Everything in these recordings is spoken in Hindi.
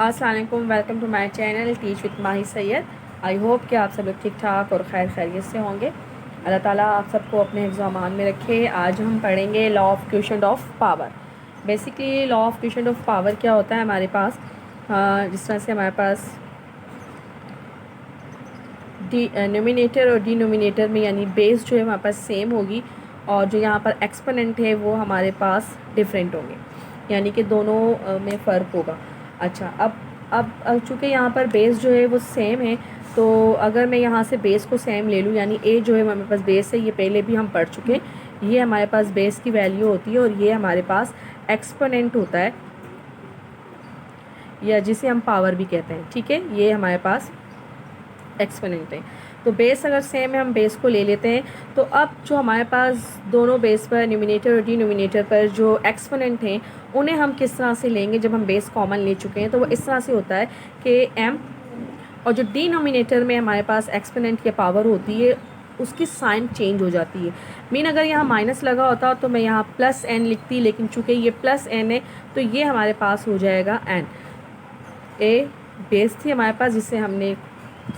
अस्सलाम वालेकुम, welcome to my channel teach with Mahi Syed. I hope कि आप सब लोग ठीक ठाक और खैर खैरियत से होंगे। अल्लाह ताला आप सबको अपने हिफ्ज़ अमान में रखे। आज हम पढ़ेंगे law of quotient of power. Basically law of quotient of power क्या होता है हमारे पास, जिस तरह से हमारे पास न्यूमिनेटर और डिनोमिनेटर में यानी बेस जो है हमारे पास सेम होगी और जो यहाँ पर एक्सपोनेंट है वो हमारे पास डिफरेंट होंगे, यानी कि दोनों में फ़र्क होगा। अच्छा, अब चूँकि यहाँ पर बेस जो है वो सेम है, तो अगर मैं यहाँ से बेस को सेम ले लूँ, यानी ए जो है हमारे पास बेस है, ये पहले भी हम पढ़ चुके हैं, ये हमारे पास बेस की वैल्यू होती है और ये हमारे पास एक्सपोनेंट होता है, या जिसे हम पावर भी कहते हैं। ठीक है, ये हमारे पास एक्सपोनेंट है। तो बेस अगर सेम है, हम बेस को ले लेते हैं। तो अब जो हमारे पास दोनों बेस पर न्यूमिनेटर और डिनोमिनेटर पर जो एक्सपोनेंट हैं उन्हें हम किस तरह से लेंगे। जब हम बेस कॉमन ले चुके हैं तो वो इस तरह से होता है कि एम, और जो डिनोमिनेटर में हमारे पास एक्सपोनेंट की पावर होती है उसकी साइन चेंज हो जाती है। मीन अगर यहाँ माइनस लगा होता तो मैं यहाँ प्लस एन लिखती, लेकिन चूँकि ये प्लस एन है तो ये हमारे पास हो जाएगा एन। ए बेस थी हमारे पास जिससे हमने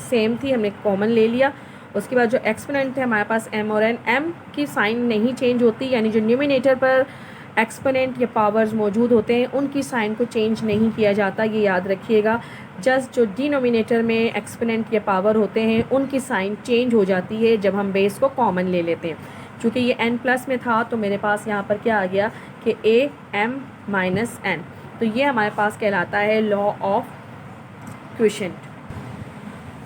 सेम थी, हमने कॉमन ले लिया। उसके बाद जो एक्सपोनेंट है हमारे पास एम और एन, एम की साइन नहीं चेंज होती, यानी जो न्यूमिनेटर पर एक्सपोनेंट या पावर्स मौजूद होते हैं उनकी साइन को चेंज नहीं किया जाता, ये याद रखिएगा। जस्ट जो डिनोमिनेटर में एक्सपोनेंट या पावर होते हैं उनकी साइन चेंज हो जाती है जब हम बेस को कॉमन ले लेते हैं। चूँकि ये एन प्लस में था तो मेरे पास यहाँ पर क्या आ गया कि ए एम माइनस एन, तो ये हमारे पास कहलाता है लॉ ऑफ क्वोशंट।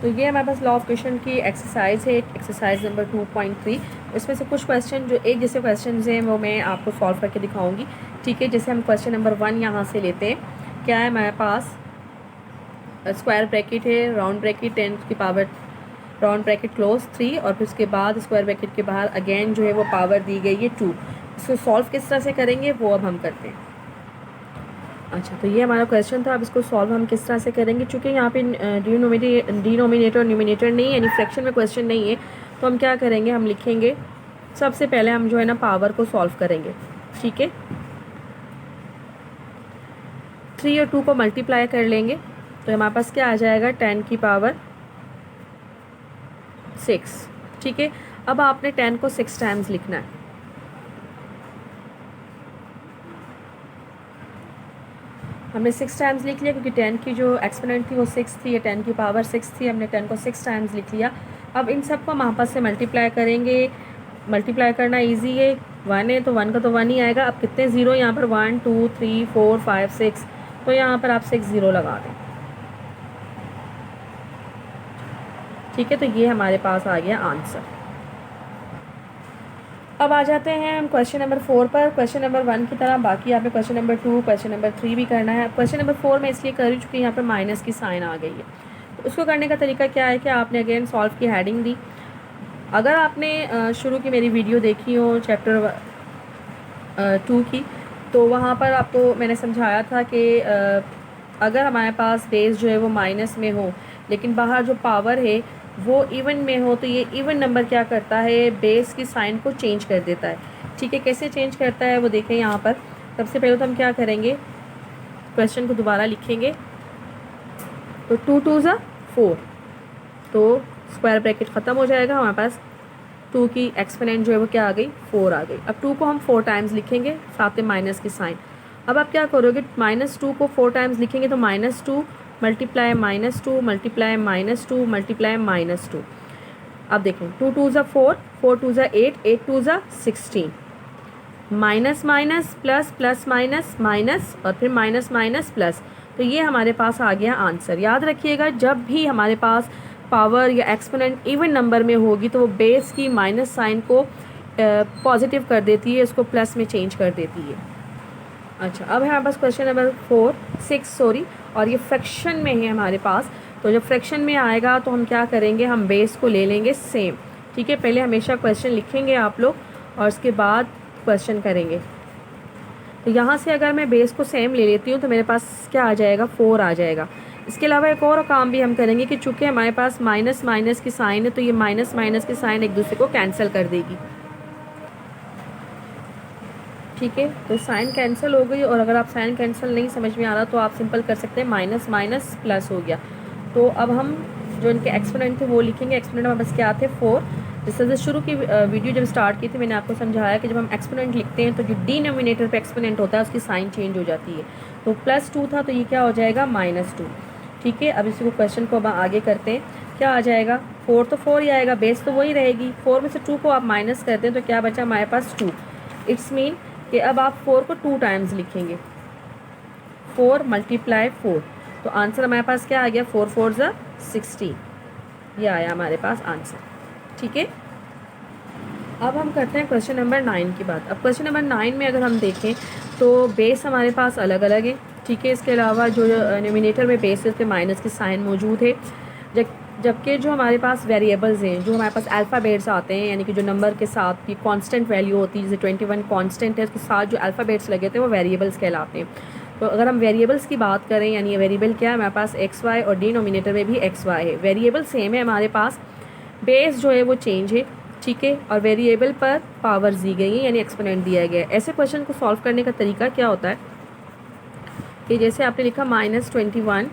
तो ये हमारे पास लॉ ऑफ क्वोशंट की एक्सरसाइज है, एक्सरसाइज नंबर 2.3। इसमें से कुछ क्वेश्चन जो एक जैसे क्वेश्चन हैं वो मैं आपको सॉल्व करके दिखाऊंगी। ठीक है, जैसे हम क्वेश्चन नंबर 1 यहाँ से लेते हैं। क्या है हमारे पास, स्क्वायर ब्रैकेट है, राउंड ब्रैकेट 10 की पावर, राउंड ब्रैकेट क्लोज 3, और फिर उसके बाद स्क्वायर ब्रैकेट के बाहर अगेन जो है वो पावर दी गई है 2। इसको सॉल्व किस तरह से करेंगे वो अब हम करते हैं। अच्छा, तो ये हमारा क्वेश्चन था। अब इसको सॉल्व हम किस तरह से करेंगे। चूँकि यहाँ पे डिनोमिनेटर और न्यूमिनेटर नहीं है, यानी फ्रैक्शन में क्वेश्चन नहीं है, तो हम क्या करेंगे, हम लिखेंगे सबसे पहले हम जो है ना पावर को सॉल्व करेंगे। ठीक है, 3 और 2 को मल्टीप्लाई कर लेंगे तो हमारे पास क्या आ जाएगा, 10 की पावर 6। ठीक है, अब आपने 10 को 6 टाइम्स लिखना है। हमने 6 टाइम्स लिख लिया क्योंकि 10 की जो एक्सपोनेंट थी वो 6 थी, या 10 की पावर 6 थी, हमने 10 को 6 टाइम्स लिख लिया। अब इन सब को हम आपस से मल्टीप्लाई करेंगे। मल्टीप्लाई करना इजी है, 1 है तो 1 का तो 1 ही आएगा। अब कितने ज़ीरो यहाँ पर, 1 2 3 4 5 6, तो यहाँ पर आप 6 ज़ीरो लगा दें। ठीक है, तो ये हमारे पास आ गया आंसर। अब आ जाते हैं हम क्वेश्चन नंबर 4 पर। क्वेश्चन नंबर 1 की तरह बाकी यहाँ पे क्वेश्चन नंबर 2, क्वेश्चन नंबर 3 भी करना है। क्वेश्चन नंबर 4 में इसलिए कर रही हूँ चूँकि यहाँ पर माइनस की साइन आ गई है। तो उसको करने का तरीका क्या है कि आपने अगेन सॉल्व की हेडिंग दी। अगर आपने शुरू की मेरी वीडियो देखी हो चैप्टर 2 की, तो वहाँ पर आपको मैंने समझाया था कि अगर हमारे पास बेस जो है वो माइनस में हो लेकिन बाहर जो पावर है वो इवन में हो, तो ये इवन नंबर क्या करता है, बेस की साइन को चेंज कर देता है। ठीक है, कैसे चेंज करता है वो देखें यहाँ पर। सबसे पहले तो हम क्या करेंगे, क्वेश्चन को दोबारा लिखेंगे। तो 2 2 ज़ा 4, तो स्क्वायर ब्रैकेट ख़त्म हो जाएगा, हमारे पास 2 की एक्सपोनेंट जो है वो क्या आ गई, 4 आ गई। अब 2 को हम 4 टाइम्स लिखेंगे, साथ में माइनस की साइन। अब आप क्या करोगे, -2 को 4 टाइम्स लिखेंगे तो -2 मल्टीप्लाई -2 मल्टीप्लाई -2 मल्टीप्लाई -2। अब देखें, 2 2 ज़ा 4, 4 2 ज़ा 8, 8 2 ज़ा 16, minus minus plus plus minus minus और फिर माइनस माइनस प्लस, तो ये हमारे पास आ गया आंसर। याद रखिएगा, जब भी हमारे पास पावर या एक्सपोनेंट इवन नंबर में होगी तो वो बेस की माइनस साइन को पॉजिटिव कर देती है, इसको प्लस में चेंज कर देती है। अच्छा, अब है हमारे पास क्वेश्चन नंबर 6 सॉरी, और ये फ्रैक्शन में है हमारे पास। तो जब फ्रैक्शन में आएगा तो हम क्या करेंगे, हम बेस को ले लेंगे सेम। ठीक है, पहले हमेशा क्वेश्चन लिखेंगे आप लोग और उसके बाद क्वेश्चन करेंगे। तो यहाँ से अगर मैं बेस को सेम ले लेती हूँ तो मेरे पास क्या आ जाएगा, 4 आ जाएगा। इसके अलावा एक और काम भी हम करेंगे कि चूँकि हमारे पास माइनस माइनस की साइन है तो ये माइनस माइनस की साइन एक दूसरे को कैंसिल कर देगी। ठीक है, तो साइन कैंसिल हो गई। और अगर आप साइन कैंसिल नहीं समझ में आ रहा तो आप सिंपल कर सकते हैं माइनस माइनस प्लस हो गया। तो अब हम जो इनके एक्सपोनेंट थे वो लिखेंगे। एक्सपोनेंट हमारे पास क्या थे 4। जिससे शुरू की वीडियो जब स्टार्ट की थी मैंने आपको समझाया कि जब हम एक्सपोनेंट लिखते हैं तो जो डिनोमिनेटर पे एक्सपोनेंट होता है उसकी साइन चेंज हो जाती है। तो +2 था तो ये क्या हो जाएगा -2। ठीक है, अब इसी को क्वेश्चन को अब आगे करते हैं। क्या आ जाएगा 4 तो 4 ही आएगा, बेस तो वही रहेगी। 4 में से 2 को आप माइनस करते हैं तो क्या बचा हमारे पास 2। इट्स मीन कि अब आप 4 को 2 टाइम्स लिखेंगे। 4 × 4 तो आंसर हमारे पास क्या आ गया 4 4 ज़ा 16। ये आया हमारे पास आंसर। ठीक है, अब हम करते हैं क्वेश्चन नंबर 9 की बात। अब क्वेश्चन नंबर 9 में अगर हम देखें तो बेस हमारे पास अलग अलग है। ठीक है, इसके अलावा जो न्यूमिनेटर में बेस पे माइनस के साइन मौजूद है। जबकि जो हमारे पास वेरिएबल्स हैं, जो हमारे पास अल्फ़ाबेट्स आते हैं, यानी कि जो नंबर के साथ की कांस्टेंट वैल्यू होती है, जैसे 21 कांस्टेंट है, उसके साथ जो अल्फ़ाबेट्स लगे थे वो वेरिएबल्स कहलाते हैं। तो अगर हम वेरिएबल्स की बात करें, यानी ये वेरिएबल क्या है हमारे पास एक्स वाई, और डिनोमिनेटर में भी एक्स वाई है। वेरिएबल सेम है हमारे पास, बेस जो है वो चेंज है। ठीक है, और वेरिएबल पर पावर्स दी गई है, यानी एक्सपोनेंट दिया गया है। ऐसे क्वेश्चन को सॉल्व करने का तरीका क्या होता है कि जैसे आपने लिखा -21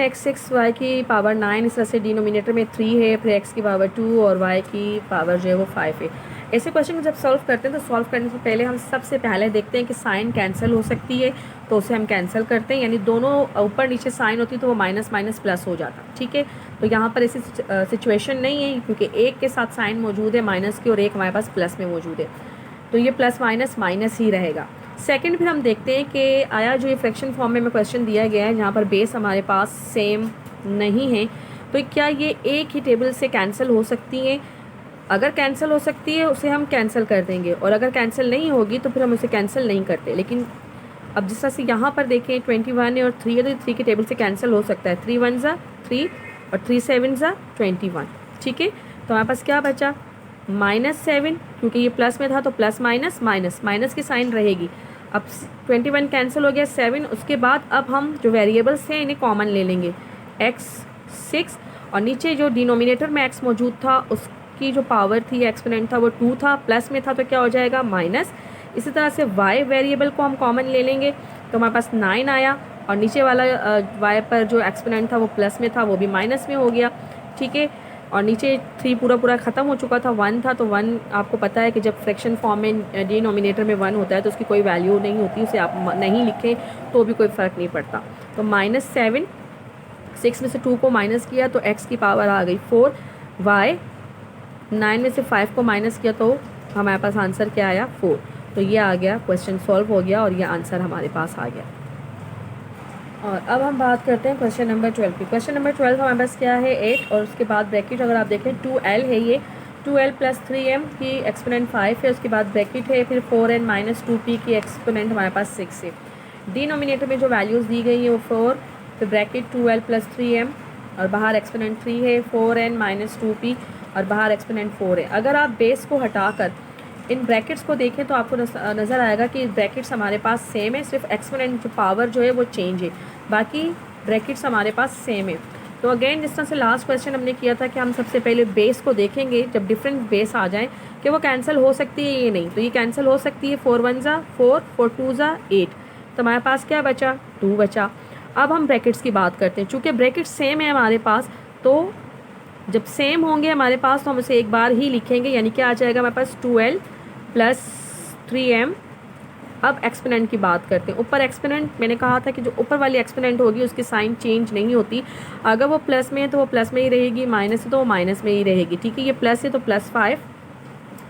x6 y की पावर 9, इस तरह से डिनोमिनेटर में 3 है, फिर x की पावर 2 और y की पावर जो है वो 5 है। ऐसे क्वेश्चन को जब सॉल्व करते हैं तो सॉल्व करने से पहले हम सबसे पहले देखते हैं कि साइन कैंसिल हो सकती है, तो उसे हम कैंसिल करते हैं। यानी दोनों ऊपर नीचे साइन होती तो वो माइनस माइनस प्लस हो जाता। ठीक है, तो यहाँ पर ऐसी सिचुएशन नहीं है, क्योंकि एक के साथ साइन मौजूद है माइनस की और एक हमारे पास प्लस में मौजूद है, तो ये प्लस माइनस माइनस ही रहेगा। सेकंड फिर हम देखते हैं कि आया जो ये फ्रैक्शन फॉर्म में क्वेश्चन दिया गया है, जहाँ पर बेस हमारे पास सेम नहीं है, तो क्या ये एक ही टेबल से कैंसिल हो सकती हैं। अगर कैंसिल हो सकती है उसे हम कैंसिल कर देंगे, और अगर कैंसिल नहीं होगी तो फिर हम उसे कैंसिल नहीं करते। लेकिन अब जिस तरह से यहाँ पर देखें 21 है और 3 है, तो 3 के टेबल से कैंसिल हो सकता है। 3 1 ज़ा 3 और 3 7 ज़ा 21। ठीक है, तो हमारे पास क्या बचा -7, क्योंकि ये प्लस में था तो प्लस माइनस माइनस माइनस की साइन रहेगी। अब 21 कैंसिल हो गया 7। उसके बाद अब हम जो वेरिएबल्स हैं इन्हें कॉमन ले लेंगे, x6, और नीचे जो डिनोमिनेटर में x मौजूद था उसकी जो पावर थी, एक्सपोनेंट था, वो 2 था, प्लस में था तो क्या हो जाएगा माइनस। इसी तरह से y वेरिएबल को हम कॉमन ले लेंगे तो हमारे पास 9 आया, और नीचे वाला y पर जो एक्सपोनेंट था वो प्लस में था, वो भी माइनस में हो गया। ठीक है, और नीचे 3 पूरा ख़त्म हो चुका था, 1 था, तो 1 आपको पता है कि जब फ्रैक्शन फॉर्म में डिनोमिनेटर में 1 होता है तो उसकी कोई वैल्यू नहीं होती, उसे आप नहीं लिखें तो भी कोई फ़र्क नहीं पड़ता। तो -7, 6 में से 2 को माइनस किया तो x की पावर आ गई 4, y 9 में से 5 को माइनस किया तो हमारे पास आंसर क्या आया 4। तो ये आ गया, क्वेश्चन सॉल्व हो गया और ये आंसर हमारे पास आ गया। और अब हम बात करते हैं क्वेश्चन नंबर 12 की। क्वेश्चन नंबर 12 हमारे पास क्या है 8, और उसके बाद ब्रैकेट अगर आप देखें 2l है, ये 2l + 3m की एक्सपोनेंट 5 है, उसके बाद ब्रैकेट है, फिर 4n - 2p की एक्सपोनेंट हमारे पास 6 है। डिनोमिनेटर में जो वैल्यूज़ दी गई हैं वो 4, फिर ब्रैकेट 2l + 3m, और बाहर एक्सपोनेंट 3 है, 4n - 2p, और बाहर एक्सपोनेंट 4 है। अगर आप बेस को हटाकर इन ब्रैकेट्स को देखें तो आपको नज़र आएगा कि ब्रैकेट्स हमारे पास सेम है, सिर्फ एक्सपोनेंट जो पावर जो है वो चेंज है, बाकी ब्रैकेट्स हमारे पास सेम है। तो अगेन जिस तरह से लास्ट क्वेश्चन हमने किया था कि हम सबसे पहले बेस को देखेंगे, जब डिफरेंट बेस आ जाएं कि वो कैंसिल हो सकती है ये नहीं, तो ये कैंसिल हो सकती है। 4 1 ज़ा 4, 4 2 ज़ा 8, तो हमारे पास क्या बचा 2 बचा। अब हम ब्रैकेट्स की बात करते हैं, चूँकि ब्रैकेट सेम है हमारे पास, तो जब सेम होंगे हमारे पास तो हम उसे एक बार ही लिखेंगे, यानी क्या आ जाएगा हमारे पास 2l + 3m। अब एक्सपोनेंट की बात करते हैं। ऊपर एक्सपोनेंट मैंने कहा था कि जो ऊपर वाली एक्सपोनेंट होगी उसकी साइन चेंज नहीं होती, अगर वो प्लस में है तो वो प्लस में ही रहेगी, माइनस है तो वो माइनस में ही रहेगी। ठीक है, ये प्लस है तो +5,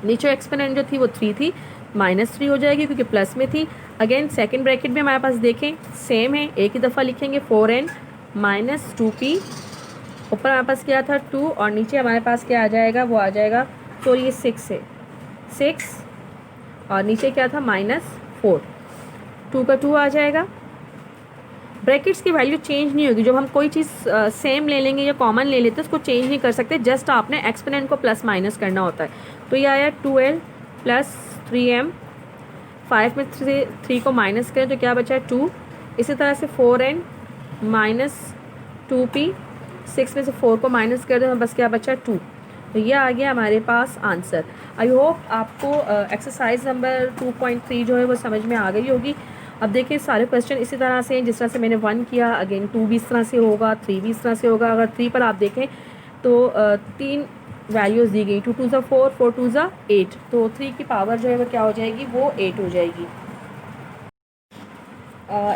नीचे एक्सपोनेंट जो थी वो 3 थी, -3 हो जाएगी क्योंकि प्लस में थी। अगेन सेकेंड ब्रैकेट में हमारे पास देखें सेम है, एक ही दफ़ा लिखेंगे 4n - 2p, ऊपर हमारे पास क्या था 2, और नीचे हमारे पास क्या आ जाएगा, वो आ जाएगा, तो ये 6 है, 6, और नीचे क्या था -4, 2 का 2 आ जाएगा। ब्रैकेट्स की वैल्यू चेंज नहीं होगी, जब हम कोई चीज़ सेम ले लेंगे या कॉमन ले लेते हैं उसको चेंज नहीं कर सकते, जस्ट आपने एक्सपोनेंट को प्लस माइनस करना होता है। तो ये आया 2l + 3m, 5 में 3 को माइनस करें तो क्या बचा 2, इसी तरह से 4n - 2p, 6 में से 4 को माइनस कर दें तो बस क्या बचा 2। तो ये आ गया हमारे पास आंसर। आई होप आपको एक्सरसाइज नंबर 2.3 जो है वो समझ में आ गई होगी। अब देखिए सारे क्वेश्चन इसी तरह से हैं जिस तरह से मैंने 1 किया, अगेन 2 भी इस तरह से होगा, 3 भी इस तरह से होगा। अगर 3 पर आप देखें तो 3 वैल्यूज़ दी गई, 2 2 ज़ा 4, 4 2 ज़ा 8, तो 3 की पावर जो है वो क्या हो जाएगी, वो 8 हो जाएगी।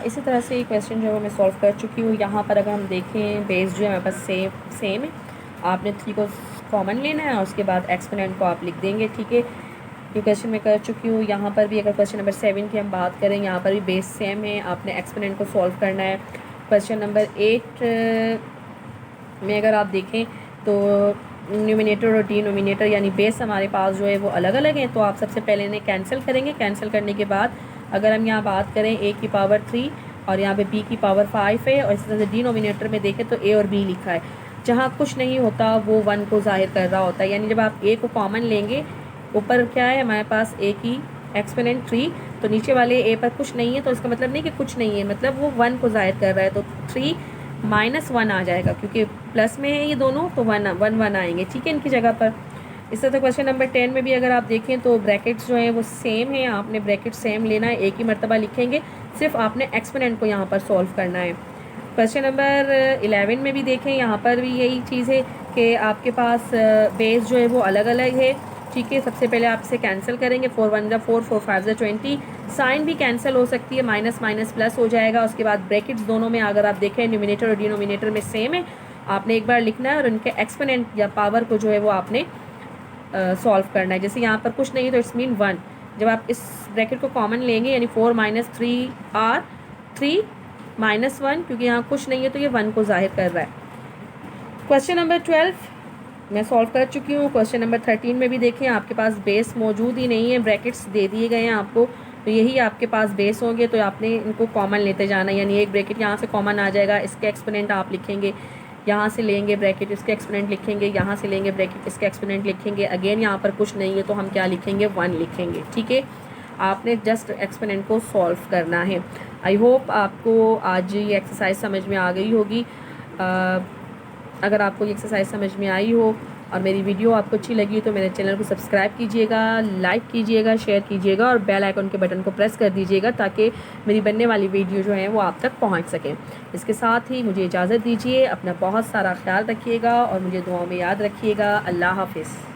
इसी तरह से क्वेश्चन जो है मैं सॉल्व कर चुकी हूँ। यहाँ पर अगर हम देखें बेस जो है हमारे पास सेम है। आपने 3 को कॉमन लेना है और उसके बाद एक्सपोनेंट को आप लिख देंगे, ठीक है। ये क्वेश्चन मैं कर चुकी हूँ। यहाँ पर भी अगर क्वेश्चन नंबर 7 की हम बात करें, यहाँ पर भी बेस सेम है, आपने एक्सपोनेंट को सॉल्व करना है। क्वेश्चन नंबर 8 में अगर आप देखें तो न्यूमिनेटर और डिनोमिनेटर यानी बेस हमारे पास जो है वो अलग अलग हैं, तो आप सबसे पहले इन्हें कैंसिल करेंगे। कैंसिल करने के बाद अगर हम यहाँ बात करें a की पावर 3 और यहाँ पे b की पावर 5 है, और इस तरह से डिनोमिनेटर में देखें तो a और b लिखा है। जहाँ कुछ नहीं होता वो 1 को जाहिर कर रहा होता है, यानी जब आप a को कॉमन लेंगे, ऊपर क्या है हमारे पास a की एक्सपोनेंट 3, तो नीचे वाले a पर कुछ नहीं है, तो इसका मतलब नहीं कि कुछ नहीं है, मतलब वो 1 को जाहिर कर रहा है, तो 3 -1 आ जाएगा, क्योंकि प्लस में है ये दोनों, तो 1 आएंगे, ठीक है, इनकी जगह पर। इस तरह से क्वेश्चन नंबर 10 में भी अगर आप देखें तो ब्रैकेट्स जो हैं वो सेम है, आपने ब्रैकेट सेम लेना है, एक ही मरतबा लिखेंगे, सिर्फ आपने एक्सपोनेंट को यहाँ पर सॉल्व करना है। क्वेश्चन नंबर 11 में भी देखें, यहाँ पर भी यही चीज़ है कि आपके पास बेस जो है वो अलग अलग है, ठीक है। सबसे पहले आप इसे कैंसिल करेंगे, 4 1 ज़ा 4, 4 5 ज़ा 20, साइन भी कैंसिल हो सकती है, माइनस माइनस प्लस हो जाएगा। उसके बाद ब्रैकेट्स दोनों में अगर आप देखें न्यूमिनेटर और डिनोमिनेटर में सेम है, आपने एक बार लिखना है और उनके एक्सपोनेंट या पावर को जो है वो आपने सॉल्व करना है। जैसे यहाँ पर कुछ नहीं तो इट्स मीन 1, जब आप इस ब्रैकेट को कॉमन लेंगे यानी 4 - 3 r 3 -1, क्योंकि यहाँ कुछ नहीं है तो ये 1 को जाहिर कर रहा है। क्वेश्चन नंबर 12 मैं सॉल्व कर चुकी हूँ। क्वेश्चन नंबर 13 में भी देखें, आपके पास बेस मौजूद ही नहीं है, ब्रैकेट्स दे दिए गए हैं आपको, तो यही आपके पास बेस होंगे, तो आपने इनको कॉमन लेते जाना है, यानी एक ब्रैकेट यहाँ से कॉमन आ जाएगा, इसके एक्सपोनेंट आप लिखेंगे, यहाँ से लेंगे ब्रैकेट, इसके एक्सपोनेंट लिखेंगे, यहाँ से लेंगे ब्रैकेट, इसके एक्सपोनेंट लिखेंगे। अगेन यहाँ पर कुछ नहीं है तो हम क्या लिखेंगे, 1 लिखेंगे, ठीक है। आपने जस्ट एक्सपोनेंट को सॉल्व करना है। आई होप आपको आज ये एक्सरसाइज समझ में आ गई होगी। अगर आपको ये एक्सरसाइज समझ में आई हो और मेरी वीडियो आपको अच्छी लगी तो मेरे चैनल को सब्सक्राइब कीजिएगा, लाइक कीजिएगा, शेयर कीजिएगा और बेल आइकन के बटन को प्रेस कर दीजिएगा, ताकि मेरी बनने वाली वीडियो जो है वो आप तक पहुंच सकें। इसके साथ ही मुझे इजाज़त दीजिए, अपना बहुत सारा ख्याल रखिएगा और मुझे दुआओं में याद रखिएगा। अल्लाह हाफ़िज़।